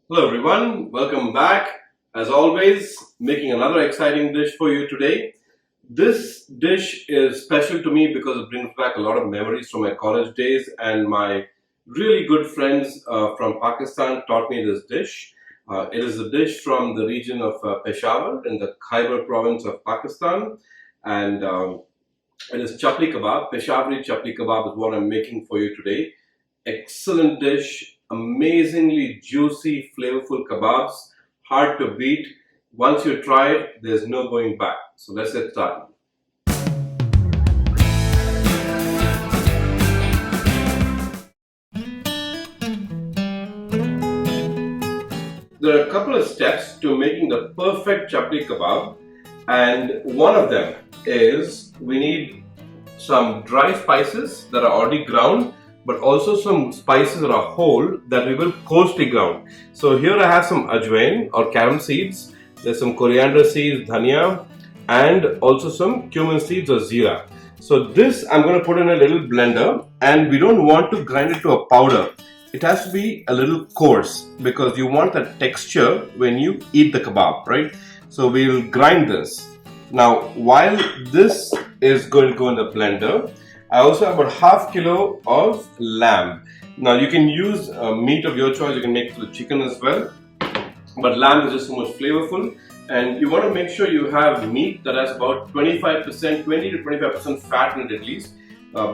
Hello everyone, welcome back. As always, making another exciting dish for you today. This dish is special to me because it brings back a lot of memories from my college days, and my really good friends from Pakistan taught me this dish. It is a dish from the region of Peshawar in the Khyber province of Pakistan, and it is Chapli Kebab. Peshawri Chapli Kebab is what I'm making for you today. Excellent dish, amazingly juicy, flavorful kebabs, hard to beat. Once you try it, there's no going back. So let's get started. There are a couple of steps to making the perfect chapli kebab, and one of them is we need some dry spices that are already ground, but also some spices that are whole that we will coarsely ground. So here I have some ajwain or carom seeds, there's some coriander seeds, dhania, and also some cumin seeds or zira. So this I'm going to put in a little blender, and we don't want to grind it to a powder. It has to be a little coarse because you want that texture when you eat the kebab, right? So we will grind this. Now while this is going to go in the blender, I also have about half kilo of lamb. Now you can use meat of your choice, you can make it with chicken as well, but lamb is just so much flavorful, and you want to make sure you have meat that has about 25%, 20 to 25% fat in it at least,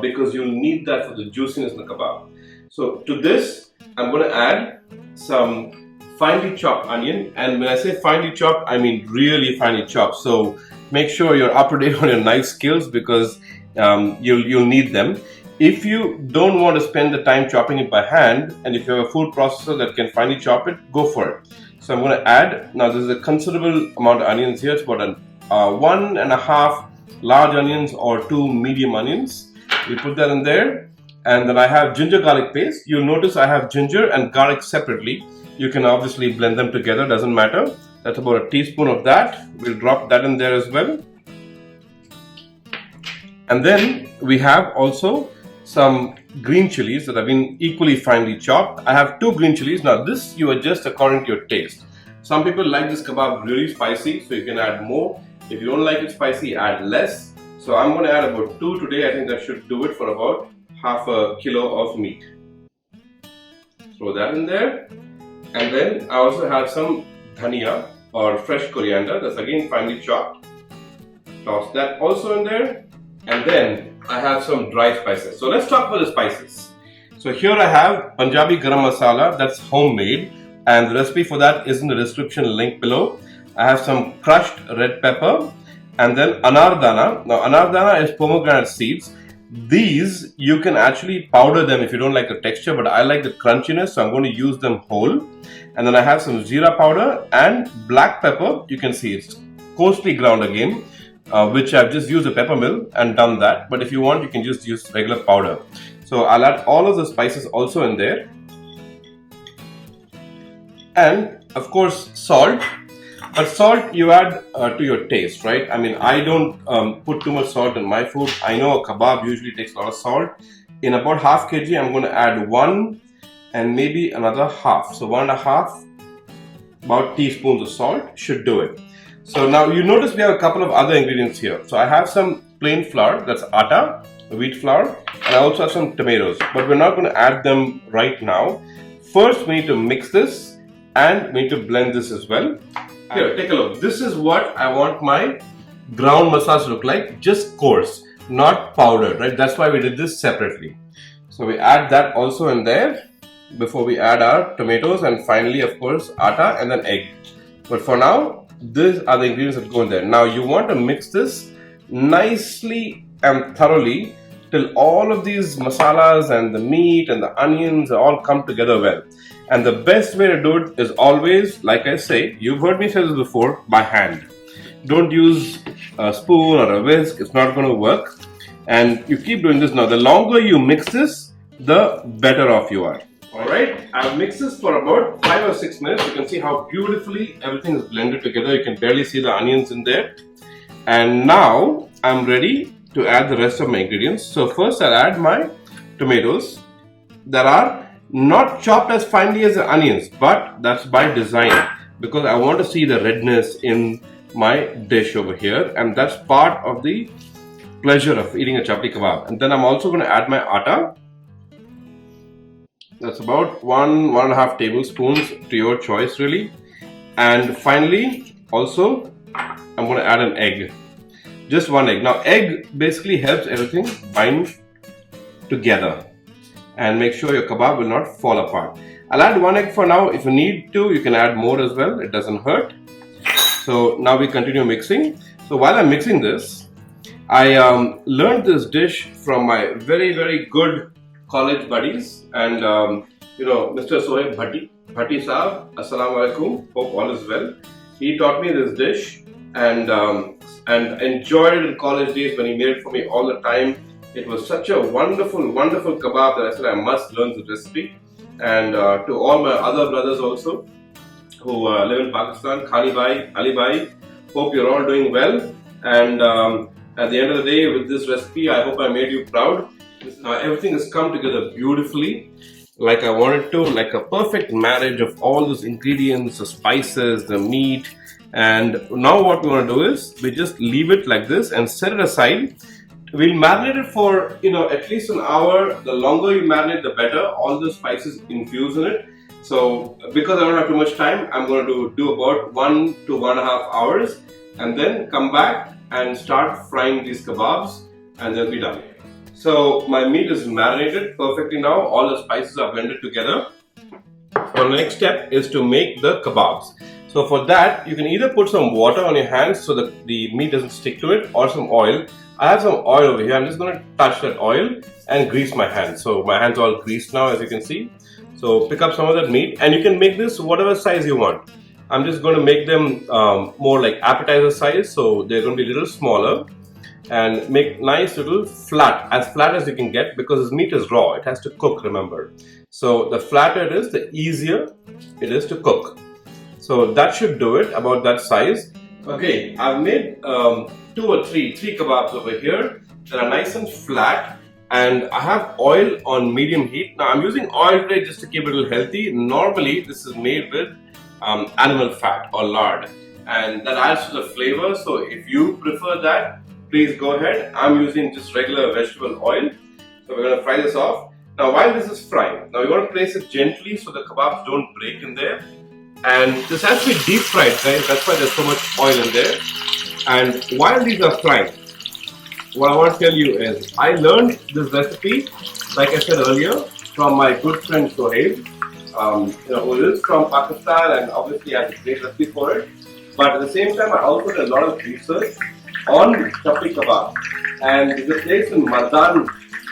because you'll need that for the juiciness in the kebab. So to this, I'm going to add some finely chopped onion, and when I say finely chopped, I mean really finely chopped. So make sure you're up to date on your knife skills because you'll need them. If you don't want to spend the time chopping it by hand, and if you have a food processor that can finely chop it, go for it. So I'm going to add, now this is a considerable amount of onions here. It's about 1.5 large onions or 2 medium onions. We put that in there. And then I have ginger garlic paste. You'll notice I have ginger and garlic separately. You can obviously blend them together, doesn't matter. That's about a teaspoon of that. We'll drop that in there as well. And then we have also some green chilies that have been equally finely chopped. I have 2 green chilies. Now this you adjust according to your taste. Some people like this kebab really spicy, so you can add more. If you don't like it spicy, add less. So I'm going to add about 2 today. I think that should do it for about half a kilo of meat. Throw that in there. And then I also have some dhania or fresh coriander. That's again finely chopped. Toss that also in there. And then I have some dry spices. So let's talk about the spices. So here I have Punjabi Garam Masala, that's homemade, and the recipe for that is in the description link below. I have some crushed red pepper, and then anardana. Now anardana is pomegranate seeds. These you can actually powder them if you don't like the texture, but I like the crunchiness, so I'm going to use them whole. And then I have some zira powder and black pepper. You can see it's coarsely ground again, which I've just used a pepper mill and done that. But if you want, you can just use regular powder. So I'll add all of the spices also in there. And of course salt. But salt you add to your taste, right? I mean, I don't put too much salt in my food. I know a kebab usually takes a lot of salt. In about half kg, I'm going to add 1 and maybe another half. So 1.5 about teaspoons of salt should do it. So now you notice we have a couple of other ingredients here. So I have some plain flour, that's atta, wheat flour, and I also have some tomatoes. But we're not going to add them right now. First, we need to mix this and we need to blend this as well. Here, take a look. This is what I want my ground masala to look like, just coarse, not powdered, right? That's why we did this separately. So we add that also in there before we add our tomatoes, and finally, of course, atta and then egg. But for now, these are the ingredients that go in there. Now you want to mix this nicely and thoroughly till all of these masalas and the meat and the onions all come together well. And the best way to do it is always, like I say, you've heard me say this before, by hand. Don't use a spoon or a whisk, it's not going to work. And you keep doing this. Now the longer you mix this, the better off you are. Alright, I've mixed this for about 5 or 6 minutes. You can see how beautifully everything is blended together. You can barely see the onions in there. And now I'm ready to add the rest of my ingredients. So first I'll add my tomatoes that are not chopped as finely as the onions, but that's by design because I want to see the redness in my dish over here, and that's part of the pleasure of eating a chapli kebab. And then I'm also going to add my atta. That's about 1.5 tablespoons to your choice really. And finally, also, I'm going to add an egg. Just one egg. Now, egg basically helps everything bind together and make sure your kebab will not fall apart. I'll add one egg for now. If you need to, you can add more as well. It doesn't hurt. So now we continue mixing. So while I'm mixing this, I learned this dish from my very good college buddies, and Mr. Sohaib Bhatti Saab, Assalamu Alaikum, hope all is well. He taught me this dish and enjoyed it in college days when he made it for me all the time. It was such a wonderful kebab that I said I must learn the recipe. And to all my other brothers also who live in Pakistan, Khani Bhai, Ali Bhai, hope you're all doing well. And at the end of the day, with this recipe, I hope I made you proud. Everything has come together beautifully, like I wanted to, like a perfect marriage of all those ingredients, the spices, the meat. And now what we want to do is we just leave it like this and set it aside. We'll marinate it for at least an hour. The longer you marinate, the better. All the spices infuse in it. So because I don't have too much time, I'm going to do about 1 to 1.5 hours, and then come back and start frying these kebabs, and they'll be done. So my meat is marinated perfectly now. All the spices are blended together. So the next step is to make the kebabs. So for that, you can either put some water on your hands so that the meat doesn't stick to it, or some oil. I have some oil over here. I'm just going to touch that oil and grease my hands. So my hands are all greased now, as you can see. So pick up some of that meat, and you can make this whatever size you want. I'm just going to make them more like appetizer size. So they're going to be a little smaller, and make nice little flat as you can get, because this meat is raw. It has to cook, remember. So the flatter it is, the easier it is to cook. So that should do it, about that size. Okay, I've made 2 or 3 kebabs over here that are nice and flat, and I have oil on medium heat. Now I'm using oil today just to keep it a little healthy. Normally this is made with animal fat or lard, and that adds to the flavor. So if you prefer that, please go ahead. I'm using just regular vegetable oil. So we're going to fry this off. Now while this is frying, now you want to place it gently so the kebabs don't break in there. And this has to be deep fried, guys. That's why there's so much oil in there. And while these are frying, what I want to tell you is I learned this recipe, like I said earlier, from my good friend Sohaib, who is from Pakistan and obviously has a great recipe for it. But at the same time, I also did a lot of research on Chapli Kebab. And there's a place in Mardaan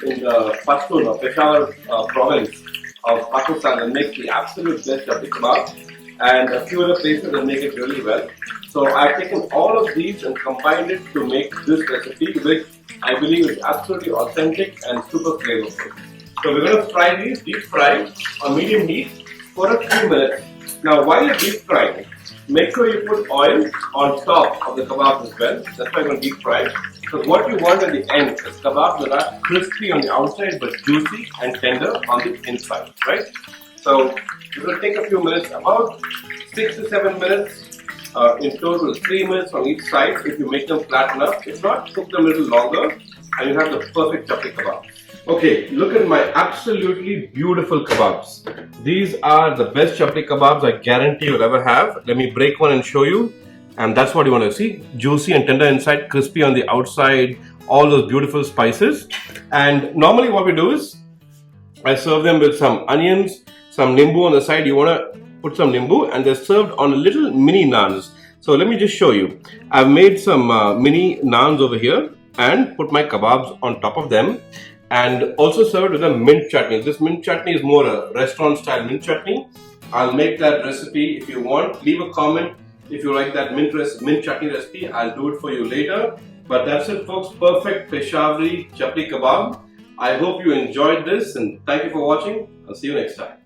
in the Pashtun or Peshawar province of Pakistan that makes the absolute best Chapli Kebab. And a few other places that make it really well. So I've taken all of these and combined it to make this recipe, which I believe is absolutely authentic and super flavorful. So we're going to fry these, deep fry on medium heat for a few minutes. Now while you're deep frying, make sure you put oil on top of the kebab as well. That's why I'm going to deep fry. So what you want at the end is kebabs that are crispy on the outside but juicy and tender on the inside, right? So it will take a few minutes, about 6 to 7 minutes in total, 3 minutes on each side if you make them flat enough. If not, cook them a little longer and you have the perfect chapli kebab. Okay, look at my absolutely beautiful kebabs. These are the best chapli kebabs I guarantee you'll ever have. Let me break one and show you. And that's what you want to see. Juicy and tender inside, crispy on the outside, all those beautiful spices. And normally what we do is I serve them with some onions, some nimbu on the side. You want to put some nimbu, and they're served on little mini naans. So let me just show you. I've made some mini naans over here and put my kebabs on top of them, and also served with a mint chutney. This mint chutney is more a restaurant style mint chutney. I'll make that recipe if you want. Leave a comment if you like that mint chutney recipe. I'll do it for you later. But that's it, folks. Perfect Peshawri chapli kebab. I hope you enjoyed this, and thank you for watching. I'll see you next time.